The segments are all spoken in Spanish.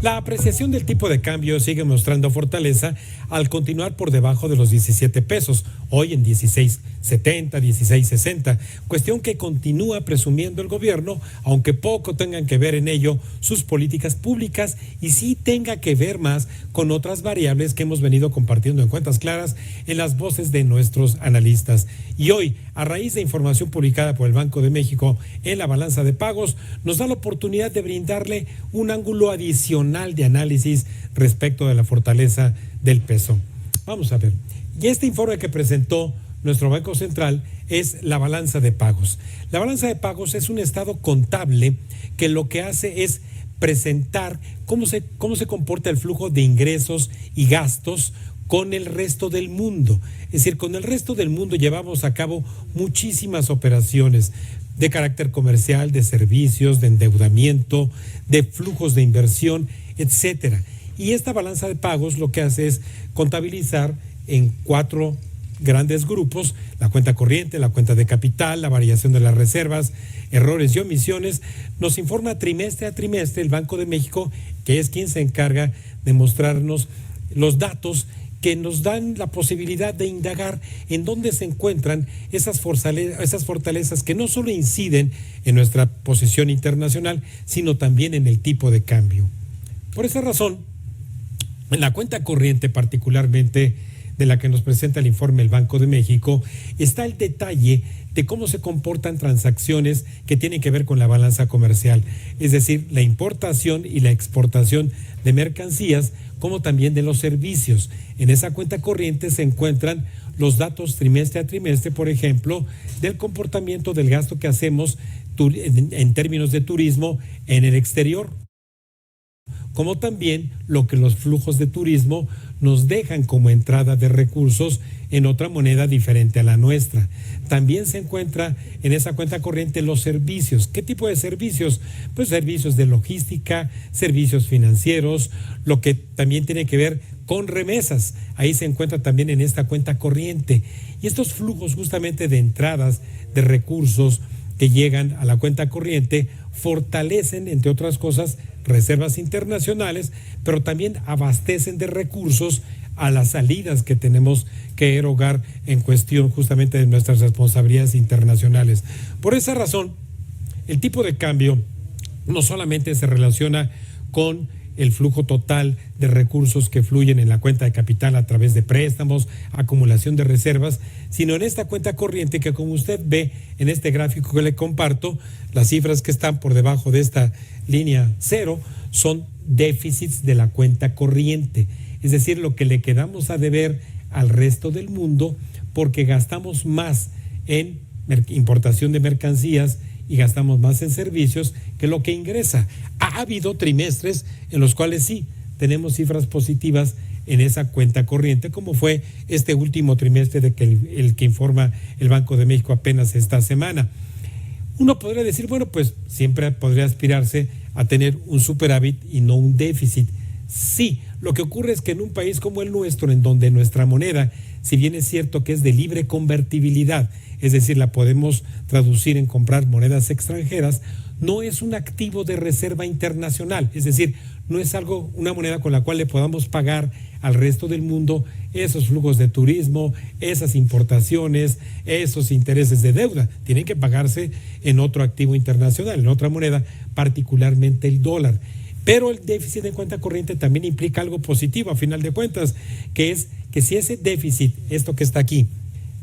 La apreciación del tipo de cambio sigue mostrando fortaleza al continuar por debajo de los 17 pesos, hoy en 16.70, 16.60, cuestión que continúa presumiendo el gobierno, aunque poco tengan que ver en ello sus políticas públicas y sí tenga que ver más con otras variables que hemos venido compartiendo en Cuentas Claras en las voces de nuestros analistas. Y hoy, a raíz de información publicada por el Banco de México en la balanza de pagos, nos da la oportunidad de brindarle un ángulo adicional de análisis respecto de la fortaleza del peso. Vamos a ver. Y este informe que presentó nuestro Banco Central es la balanza de pagos. La balanza de pagos es un estado contable que lo que hace es presentar cómo se comporta el flujo de ingresos y gastos con el resto del mundo. Es decir, con el resto del mundo llevamos a cabo muchísimas operaciones de carácter comercial, de servicios, de endeudamiento, de flujos de inversión, etcétera. Y esta balanza de pagos lo que hace es contabilizar en 4 grandes grupos: la cuenta corriente, la cuenta de capital, la variación de las reservas, errores y omisiones. Nos informa trimestre a trimestre el Banco de México, que es quien se encarga de mostrarnos los datos que nos dan la posibilidad de indagar en dónde se encuentran esas fortalezas que no solo inciden en nuestra posición internacional, sino también en el tipo de cambio. Por esa razón, en la cuenta corriente particularmente, de la que nos presenta el informe el Banco de México, está el detalle de cómo se comportan transacciones que tienen que ver con la balanza comercial, es decir, la importación y la exportación de mercancías, como también de los servicios. En esa cuenta corriente se encuentran los datos trimestre a trimestre, por ejemplo, del comportamiento del gasto que hacemos en términos de turismo en el exterior, como también lo que los flujos de turismo nos dejan como entrada de recursos en otra moneda diferente a la nuestra. También se encuentra en esa cuenta corriente los servicios. ¿Qué tipo de servicios? Pues servicios de logística, servicios financieros, lo que también tiene que ver con remesas. Ahí se encuentra también en esta cuenta corriente. Y estos flujos justamente de entradas de recursos que llegan a la cuenta corriente fortalecen, entre otras cosas, reservas internacionales, pero también abastecen de recursos a las salidas que tenemos que erogar en cuestión justamente de nuestras responsabilidades internacionales. Por esa razón, el tipo de cambio no solamente se relaciona con el flujo total de recursos que fluyen en la cuenta de capital a través de préstamos, acumulación de reservas, sino en esta cuenta corriente que, como usted ve en este gráfico que le comparto, las cifras que están por debajo de esta línea cero son déficits de la cuenta corriente, es decir, lo que le quedamos a deber al resto del mundo porque gastamos más en importación de mercancías y gastamos más en servicios que lo que ingresa. Ha habido trimestres en los cuales sí tenemos cifras positivas en esa cuenta corriente, como fue este último trimestre de que el que informa el Banco de México apenas esta semana. Uno podría decir, bueno, pues siempre podría aspirarse a tener un superávit y no un déficit. Sí, lo que ocurre es que en un país como el nuestro, en donde nuestra moneda, si bien es cierto que es de libre convertibilidad, es decir, la podemos traducir en comprar monedas extranjeras, no es un activo de reserva internacional, es decir, no es una moneda con la cual le podamos pagar al resto del mundo esos flujos de turismo, esas importaciones, esos intereses de deuda. Tienen que pagarse en otro activo internacional, en otra moneda, particularmente el dólar. Pero el déficit de cuenta corriente también implica algo positivo a final de cuentas, que es que si ese déficit, esto que está aquí,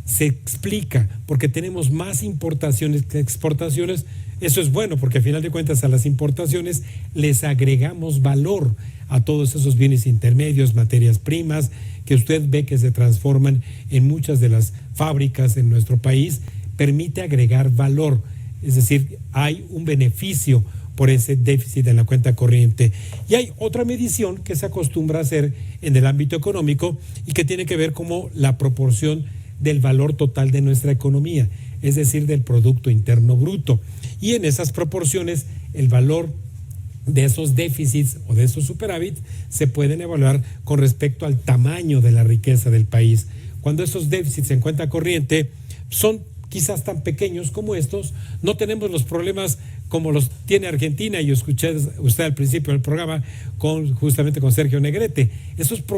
se explica porque tenemos más importaciones que exportaciones, eso es bueno porque a final de cuentas a las importaciones les agregamos valor a todos esos bienes intermedios, materias primas, que usted ve que se transforman en muchas de las fábricas en nuestro país, permite agregar valor, es decir, hay un beneficio por ese déficit en la cuenta corriente. Y hay otra medición que se acostumbra a hacer en el ámbito económico y que tiene que ver como la proporción del valor total de nuestra economía, es decir, del Producto Interno Bruto. Y en esas proporciones, el valor de esos déficits o de esos superávits se pueden evaluar con respecto al tamaño de la riqueza del país. Cuando esos déficits en cuenta corriente son quizás tan pequeños como estos, no tenemos los problemas como los tiene Argentina, y escuché usted al principio del programa justamente con Sergio Negrete.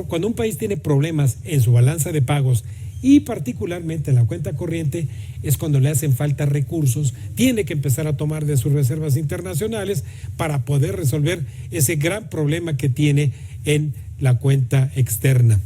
Cuando un país tiene problemas en su balanza de pagos y particularmente en la cuenta corriente, es cuando le hacen falta recursos, tiene que empezar a tomar de sus reservas internacionales para poder resolver ese gran problema que tiene en la cuenta externa.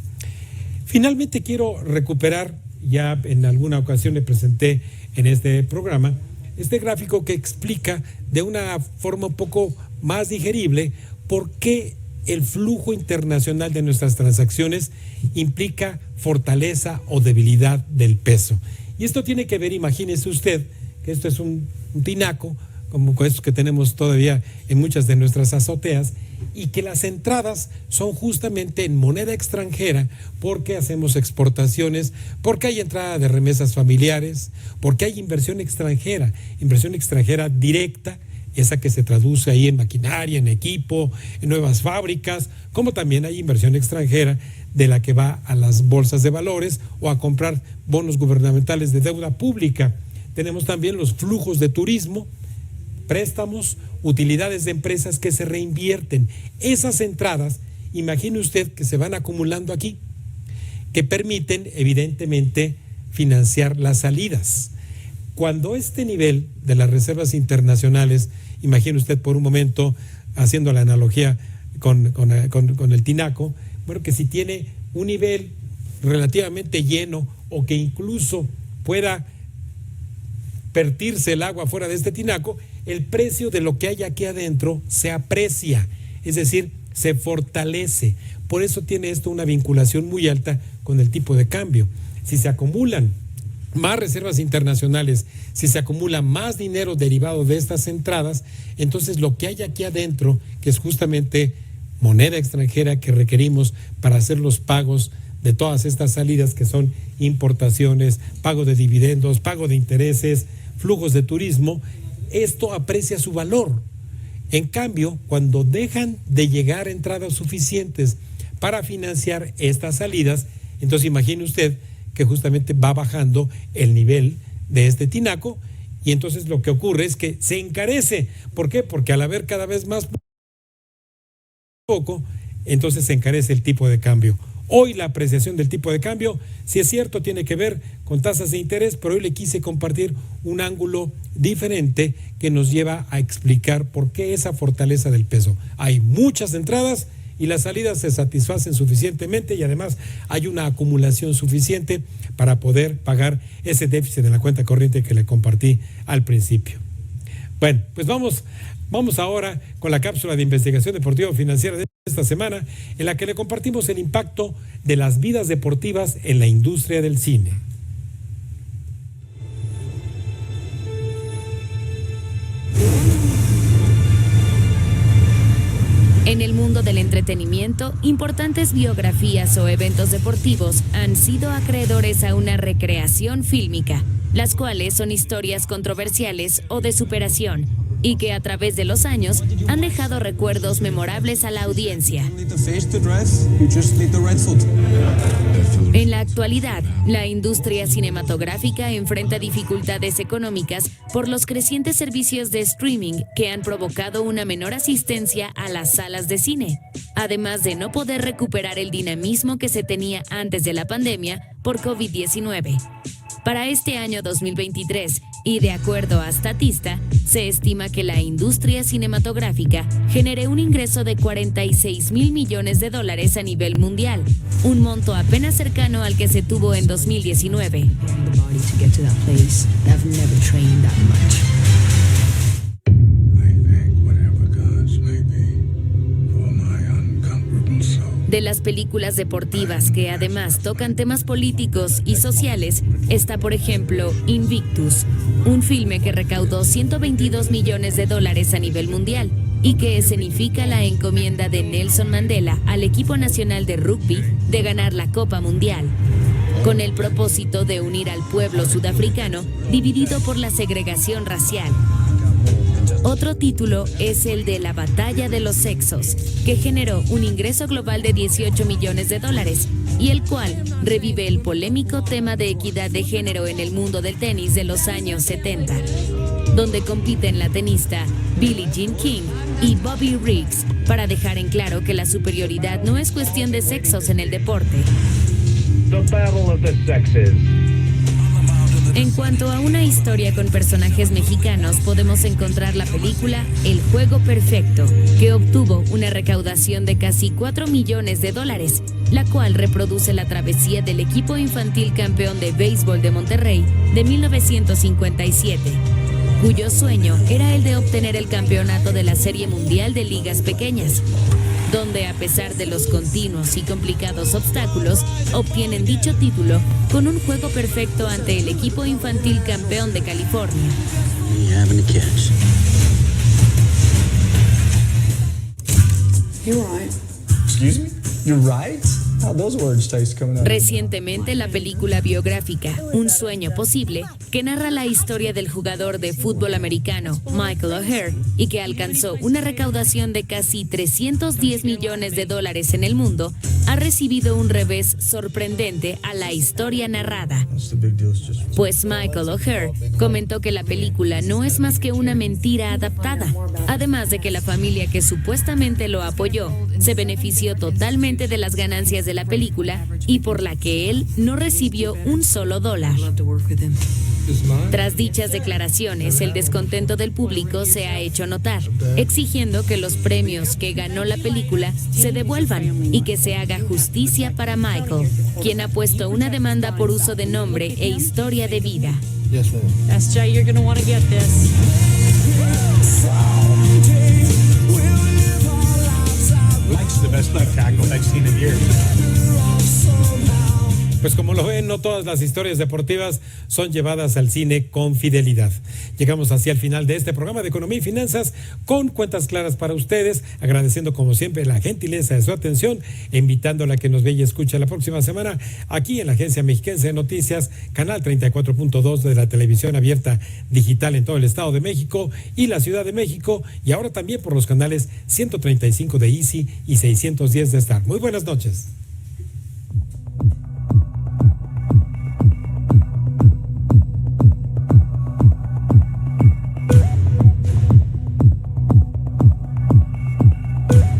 Finalmente quiero recuperar, ya en alguna ocasión le presenté en este programa, este gráfico que explica de una forma un poco más digerible por qué el flujo internacional de nuestras transacciones implica fortaleza o debilidad del peso. Y esto tiene que ver, imagínese usted, que esto es un tinaco, como estos que tenemos todavía en muchas de nuestras azoteas, y que las entradas son justamente en moneda extranjera porque hacemos exportaciones, porque hay entrada de remesas familiares, porque hay inversión extranjera directa, esa que se traduce ahí en maquinaria, en equipo, en nuevas fábricas, como también hay inversión extranjera de la que va a las bolsas de valores o a comprar bonos gubernamentales de deuda pública. Tenemos también los flujos de turismo, préstamos, utilidades de empresas que se reinvierten. Esas entradas, imagine usted que se van acumulando aquí, que permiten evidentemente financiar las salidas. Cuando este nivel de las reservas internacionales, imagine usted por un momento, haciendo la analogía con el tinaco, bueno, que si tiene un nivel relativamente lleno o que incluso pueda vertirse el agua fuera de este tinaco, el precio de lo que hay aquí adentro se aprecia, es decir, se fortalece. Por eso tiene esto una vinculación muy alta con el tipo de cambio. Si se acumulan más reservas internacionales, si se acumula más dinero derivado de estas entradas, entonces lo que hay aquí adentro, que es justamente moneda extranjera que requerimos para hacer los pagos de todas estas salidas, que son importaciones, pago de dividendos, pago de intereses, flujos de turismo, esto aprecia su valor. En cambio, cuando dejan de llegar entradas suficientes para financiar estas salidas, entonces imagine usted que justamente va bajando el nivel de este tinaco, y entonces lo que ocurre es que se encarece. ¿Por qué? Porque al haber cada vez más poco, entonces se encarece el tipo de cambio. Hoy la apreciación del tipo de cambio, si es cierto, tiene que ver con tasas de interés, pero hoy le quise compartir un ángulo diferente que nos lleva a explicar por qué esa fortaleza del peso. Hay muchas entradas y las salidas se satisfacen suficientemente, y además hay una acumulación suficiente para poder pagar ese déficit en la cuenta corriente que le compartí al principio. Bueno, pues vamos ahora con la cápsula de investigación deportiva financiera de esta semana, en la que le compartimos el impacto de las vidas deportivas en la industria del cine. En el mundo del entretenimiento, importantes biografías o eventos deportivos han sido acreedores a una recreación fílmica, las cuales son historias controversiales o de superación, y que a través de los años han dejado recuerdos memorables a la audiencia. En la actualidad, la industria cinematográfica enfrenta dificultades económicas por los crecientes servicios de streaming que han provocado una menor asistencia a las salas de cine, además de no poder recuperar el dinamismo que se tenía antes de la pandemia por COVID-19. Para este año 2023, y de acuerdo a Statista, se estima que la industria cinematográfica genere un ingreso de $46,000 millones a nivel mundial, un monto apenas cercano al que se tuvo en 2019. De las películas deportivas que además tocan temas políticos y sociales, está por ejemplo Invictus, un filme que recaudó $122 millones a nivel mundial y que escenifica la encomienda de Nelson Mandela al equipo nacional de rugby de ganar la Copa Mundial, con el propósito de unir al pueblo sudafricano dividido por la segregación racial. Otro título es el de La Batalla de los Sexos, que generó un ingreso global de $18 millones y el cual revive el polémico tema de equidad de género en el mundo del tenis de los años 70. donde compiten la tenista Billie Jean King y Bobby Riggs, para dejar en claro que la superioridad no es cuestión de sexos en el deporte. The battle of the sexes. En cuanto a una historia con personajes mexicanos, podemos encontrar la película El Juego Perfecto, que obtuvo una recaudación de casi $4 millones, la cual reproduce la travesía del equipo infantil campeón de béisbol de Monterrey de 1957, cuyo sueño era el de obtener el campeonato de la Serie Mundial de Ligas Pequeñas, donde a pesar de los continuos y complicados obstáculos, obtienen dicho título con un juego perfecto ante el equipo infantil campeón de California. You're right. Excuse me? You're right? How those words taste coming out? Recientemente, la película biográfica Un Sueño Posible, que narra la historia del jugador de fútbol americano Michael O'Hare y que alcanzó una recaudación de casi $310 millones en el mundo, ha recibido un revés sorprendente a la historia narrada. Pues Michael O'Hare comentó que la película no es más que una mentira adaptada, además de que la familia que supuestamente lo apoyó se benefició totalmente de las ganancias de la película y por la que él no recibió un solo dólar. Tras dichas declaraciones, el descontento del público se ha hecho notar, exigiendo que los premios que ganó la película se devuelvan y que se haga justicia para Michael, quien ha puesto una demanda por uso de nombre e historia de vida. SJ, you're gonna want to get this. Mike's the best left tackle I've seen in years. Pues como lo ven, no todas las historias deportivas son llevadas al cine con fidelidad. Llegamos así al final de este programa de Economía y Finanzas con cuentas claras para ustedes, agradeciendo como siempre la gentileza de su atención, invitándola a que nos vea y escuche la próxima semana aquí en la Agencia Mexiquense de Noticias, canal 34.2 de la televisión abierta digital en todo el Estado de México y la Ciudad de México, y ahora también por los canales 135 de Easy y 610 de Star. Muy buenas noches.